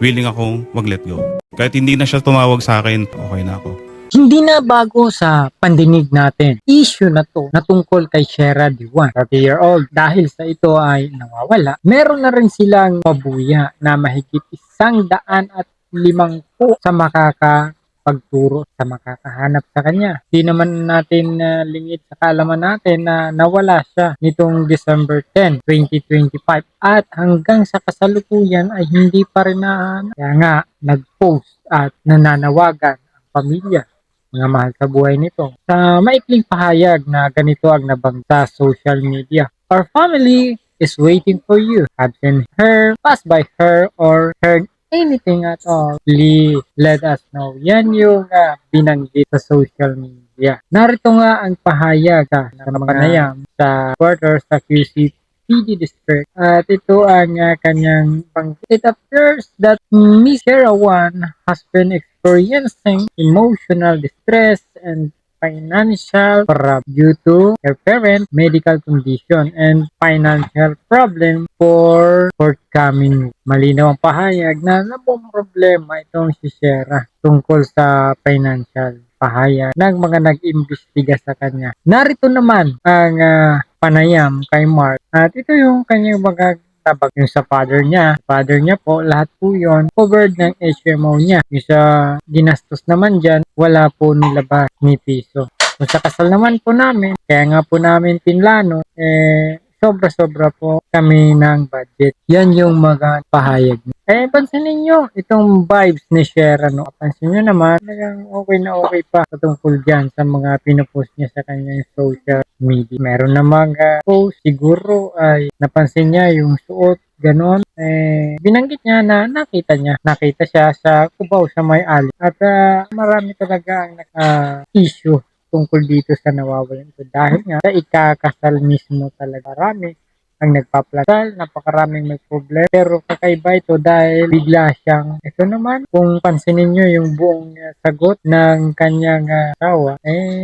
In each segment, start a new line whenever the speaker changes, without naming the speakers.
willing akong mag-let go. Kahit hindi na siya tumawag sa akin, okay na ako.
Hindi na bago sa pandinig natin. Issue na to na tungkol kay Shera Diwan, 30-year-old. Dahil sa ito ay nawawala, meron na rin silang pabuya na mahigit 150 sa makakapagturo sa makakahanap sa kanya. Di naman natin lingid sa kaalaman natin na nawala siya nitong December 10, 2025 at hanggang sa kasalukuyan ay hindi pa rin nahanap. Kaya nga, nag-post at nananawagan ang pamilya, mga mahal sa buhay nito, sa maikling pahayag na ganito ang nabanggit sa social media. Our family is waiting for you. Have seen her, pass by her, or heard anything at all. Please let us know. Yan yung binanggit sa social media. Narito nga ang pahayag sa mga panayam sa quarter sa QC PD District at ito ang kanyang banggit. It appears that Miss Sherawan has been experiencing emotional distress and financial problem due to her parent medical condition and financial problem for forthcoming. Malinaw ang pahayag na nabong problema itong si Shera tungkol sa financial pahayag ng mga nag-imbestiga sa kanya. Narito naman ang panayam kay Mark at ito yung kanyang mga tabag yung sa father niya po, lahat po yon covered ng HMO niya. Yung sa ginastos naman dyan, wala po nilabas ni piso. Kung sa kasal naman po namin, kaya nga po namin pinlano, sobra-sobra po kami ng budget. Yan yung mga pahayag niya. Pansinin nyo, itong vibes ni Shera, no? Pansin nyo naman, talagang okay na okay pa patungkol dyan sa mga pinopost niya sa kanyang social media. Meron namang post, siguro ay napansin niya yung suot, ganon. Binanggit niya na nakita siya sa Cubao sa may ali. At marami talaga ang issue tungkol dito sa nawawalan ito dahil nga sa ikakasal mismo talaga marami ang nagpaplasal, napakaraming may problem. Pero kakaiba ito dahil bigla siyang, ito naman, kung pansinin nyo yung buong sagot ng kanyang asawa,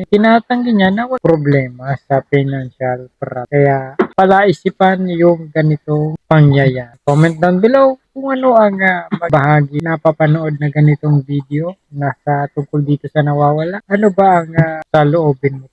tinatanggi niya na wala problema sa financial problem. Kaya palaisipan yung ganitong pangyayari. Comment down below kung ano ang bahagi na papanood na ganitong video nasa tungkol dito sa nawawala. Ano ba ang saloobin mo